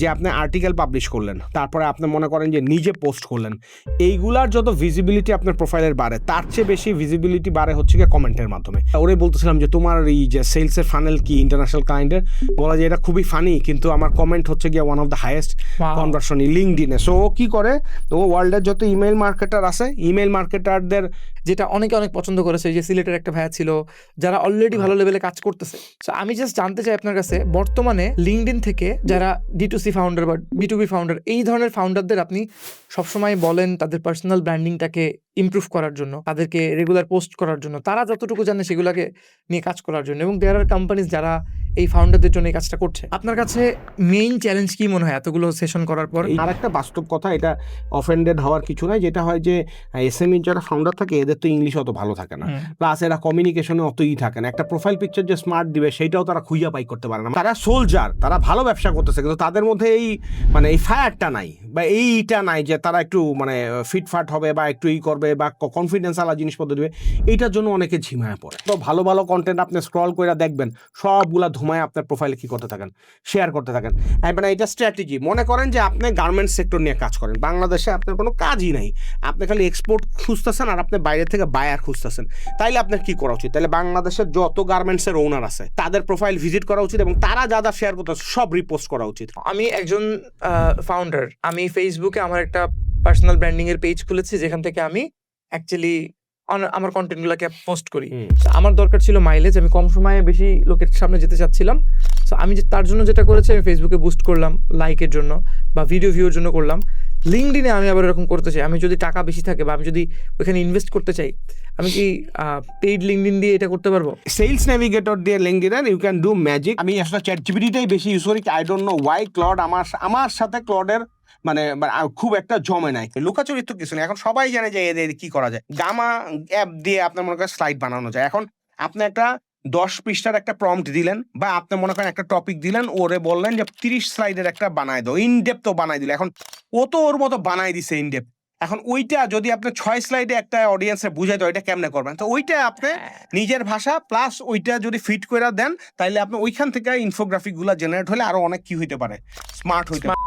যে আপনি article publish করলেন, তারপরে আপনি মনে করেন যে নিজে পোস্ট করলেন, এইগুলার যত ভিজিবিলিটি আপনার প্রোফাইলের বাড়ে তার চেয়ে বেশি ভিজিবিলিটি বাড়ে হচ্ছে গিয়ে কমেন্টের মাধ্যমে। ওরে বলতেছিলাম যে তোমার এই যে সেলসের ফানেল কি ইন্টারন্যাশনাল ক্লায়েন্টের, বলা যায় এটা খুবই ফানি, কিন্তু আমার কমেন্ট হচ্ছে গিয়ে one of the highest conversion লিঙ্কডইনে। সো ও কি করে, ও ওয়ার্ল্ডের যত ইমেল মার্কেটার আছে, ইমেল মার্কেটারদের যেটা অনেকে অনেক পছন্দ করেছে, যে সিলেটের একটা ভাইয়া ছিল যারা অলরেডি ভালো লেভেলে কাজ করতেছে। সো আমি জাস্ট জানতে চাই আপনার কাছে, বর্তমানে লিঙ্কডইন থেকে যারা D2C ফাউন্ডার বা B2B ফাউন্ডার, এই ধরনের ফাউন্ডারদের আপনি সবসময় বলেন তাদের পার্সোনাল ব্র্যান্ডিংটাকে ইমপ্রুভ করার জন্য, তাদেরকে রেগুলার পোস্ট করার জন্য, তারা যতটুকু জানে সেগুলোকে নিয়ে কাজ করার জন্য, এবং দেয়ার আর কোম্পানিজ যারা এই ফাউন্ডারদের জন্য এই কাজটা করছে। আপনার কাছে মেইন চ্যালেঞ্জ কি মনে হয় এতগুলো সেশন করার পর? আর একটা বাস্তব কথা, এটা অফেন্ডেড হওয়ার কিছু নাই, যেটা হয় যে এসএমই যারা ফাউন্ডার থাকে এদের তো ইংলিশ অত ভালো থাকে না, প্লাস এরা কমিউনিকেশনে অতই থাকে না। একটা প্রোফাইল পিকচার যে স্মার্ট দিবে সেইটাও তারা খুঁজা পাই করতে পারে না। তারা সোলজার, তারা ভালো ব্যবসা করতেছে, কিন্তু তাদের মধ্যে এই মানে এই ফায়ারটা নাই, বা এইটা নাই যে তারা একটু মানে ফিটফাট হবে বা একটু ই করবে বা কনফিডেন্স আলা জিনিসপত্র দিবে। এইটার জন্য অনেকে ঝিমায় পড়ে। তো ভালো ভালো কন্টেন্ট আপনি স্ক্রল করে দেখবেন, সবগুলা ধুমায় আপনার প্রোফাইলে কি করতে থাকেন, শেয়ার করতে থাকেন। মানে এটা স্ট্র্যাটেজি। মনে করেন যে আপনি গার্মেন্টস সেক্টর নিয়ে কাজ করেন, বাংলাদেশে আপনার কোনো কাজই নাই, আপনি খালি এক্সপোর্ট খুঁজতেছেন আর আপনি বাইরে থেকে বায়ার খুঁজতেছেন, তাইলে আপনার কি করা উচিত? তাহলে বাংলাদেশের যত গার্মেন্টসের ওনার আছে তাদের প্রোফাইল ভিজিট করা উচিত এবং তারা যা যা শেয়ার করতেছে সব রিপোস্ট করা উচিত। আমি একজন ফাউন্ডার, আমি ফেসবুকে আমার একটা পার্সোনাল ব্র্যান্ডিং এর পেজ খুলেছি, যেখান থেকে আমি অ্যাকচুয়ালি আমার কন্টেন্টগুলোকে পোস্ট করি। আমার দরকার ছিল মাইলেজ, আমি কম সময়ে বেশি লোকের সামনে যেতে চাচ্ছিলাম। সো আমি তার জন্য যেটা করেছি, আমি ফেসবুকে বুস্ট করলাম লাইকের জন্য বা ভিডিও ভিউর জন্য করলাম। লিঙ্কডইনে আমি আবার এরকম করতে চাই, আমি যদি টাকা বেশি থাকে বা আমি যদি ওখানে ইনভেস্ট করতে চাই, আমি কি পেইড লিঙ্কডইন দিয়ে এটা করতে পারবো? সেলস নেভিগেটর দিয়ে LinkedIn you can do magic. আমি আসলে চ্যাটজিপিটিটাই বেশি ইউজ করি, I don't know why. Claude আমার সাথে ক্লডের মানে খুব একটা জমে নাই। লুকাচুরি তো কিছু নেই, এখন সবাই জানে যে এদের কি করা যায়। গামা অ্যাপ দিয়ে আপনার মনে করেন স্লাইড বানানো যায়। এখন আপনি একটা 10 পৃষ্ঠার একটা প্রম্পট দিলেন, বা আপনি মনে করেন একটা টপিক দিলেন, ওরে বললেন যে 30 স্লাইডের একটা বানায় দাও, ইনডেপথ তো বানাই দিল। এখন ও তো ওর মতো বানাই দিছে ইনডেপথ। এখন ওইটা যদি আপনি 6 স্লাইডে একটা অডিয়েন্সে বুঝাই তো ওইটা কেমনে করবেন? তো ওইটা আপনি নিজের ভাষা প্লাস ওইটা যদি ফিট করে দেন, তাইলে আপনি ওইখান থেকে ইনফোগ্রাফিক গুলা জেনারেট হলে আরো অনেক কি হইতে পারে, স্মার্ট হইতে পারে।